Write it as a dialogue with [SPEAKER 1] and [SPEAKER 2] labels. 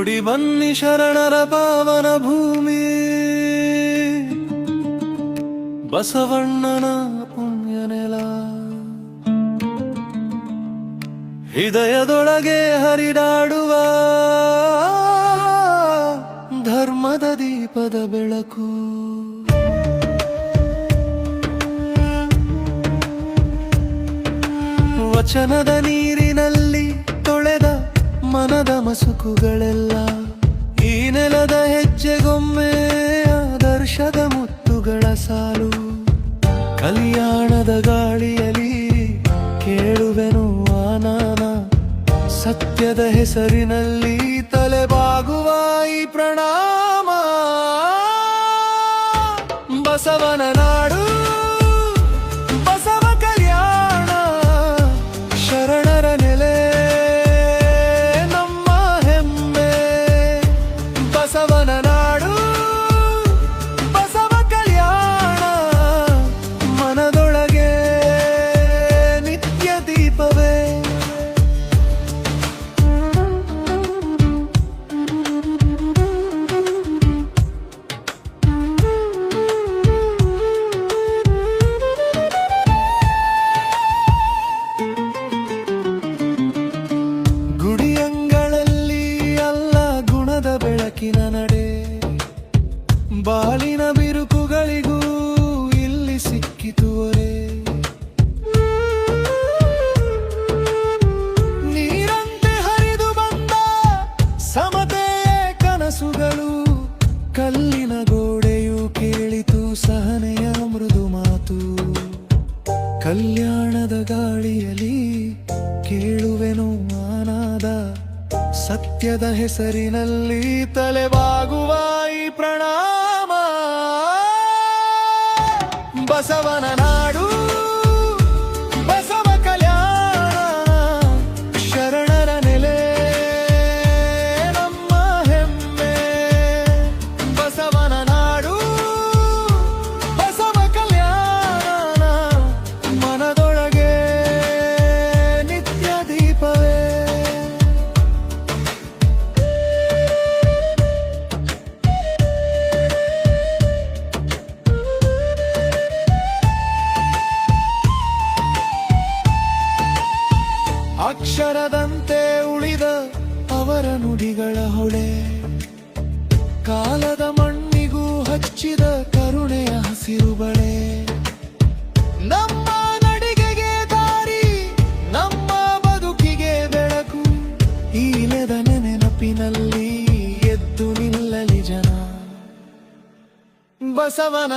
[SPEAKER 1] ಕೂಡಿ ಬನ್ನಿ ಶರಣರ ಪಾವನ ಭೂಮಿ, ಬಸವಣ್ಣನ ಪುಣ್ಯ ನೆಲ. ಹೃದಯದೊಳಗೆ ಹರಿದಾಡುವ ಧರ್ಮದ ದೀಪದ ಬೆಳಕು. ವಚನದ ನೀರಿನಲ್ಲಿ ತೊಳೆದ ಮನದ ಮಸುಕುಗಳೆಲ್ಲ ಈ ನೆಲದ ಹೆಜ್ಜೆಗೊಮ್ಮೆ ಆದರ್ಶದ ಮುತ್ತುಗಳ ಸಾಲು. ಕಲ್ಯಾಣದ ಗಾಳಿಯಲ್ಲಿ ಕೇಳುವೆನು ಆನಾನ, ಸತ್ಯದ ಹೆಸರಿನಲ್ಲಿ ತಲೆಬಾಗುವ ಈ ಪ್ರಣಾಮ. ಬಸವನ ನಾಡು, ಬಸವ ಕಲ್ಯಾಣ, ಶರಣರ ನೆಲೆ ನಮ್ಮ ಹೆಮ್ಮೆ. ಬಸವನ ನಾಡು, ಬಸವ ಕಲ್ಯಾಣ, ಮನದೊಳಗೆ ನಿತ್ಯ ದೀಪವೇ. ಗುಡಿಯಂಗಳಲ್ಲಿ ಅಲ್ಲ ಗುಣದ ಬೆಳಕಿನ ನಡೆ, ಬಾಳಿನ ಬಿರುಕುಗಳಿಗೂ ಇಲ್ಲಿ ಸಿಕ್ಕಿತು ಒರೆ. ನೀರಂತೆ ಹರಿದು ಬಂದ ಸಮತೆಯ ಕನಸುಗಳು, ಕಲ್ಲಿನ ಗೋಡೆಯು ಕೇಳಿತು ಸಹನೆಯ ಮೃದು ಮಾತು. ಕಲ್ಯಾಣದ ಗಾಳಿಯಲ್ಲಿ ಕೇಳುವೆನು ಆನಾದ, ಸತ್ಯದ ಹೆಸರಿನಲ್ಲಿ ತಲೆಬಾಗುವ ಈ ಪ್ರಣಾಮ. ಬಸವನ ನಾಡು, ಬಸವ ಕಲ್ಯಾಣ, ಶರಣರ ನೆಲೆ ನಮ್ಮ ಹೆಮ್ಮೆ. ಬಸವನ ನಾಡು, ಬಸವ ಕಲ್ಯಾಣ, ಮನದೊಳಗೆ ನಿತ್ಯ ದೀಪವೇ. ಅಕ್ಷರದಂತೆ ಉಳಿದ ಅವರ ನುಡಿಗಳ ಹೊಳೆ, ಕಾಲದ ಮಣ್ಣಿಗೂ ಹಚ್ಚಿದ ಕರುಣೆಯ ಹಸಿರು ಬಳೆ. ನಮ್ಮ ನಡಿಗೆಗೆ ದಾರಿ, ನಮ್ಮ ಬದುಕಿಗೆ ಬೆಳಕು, ಈ ನೆಲದ ನೆನಪಿನಲ್ಲಿ ಎದ್ದು ನಿಲ್ಲಲಿ ಜನ. ಬಸವನ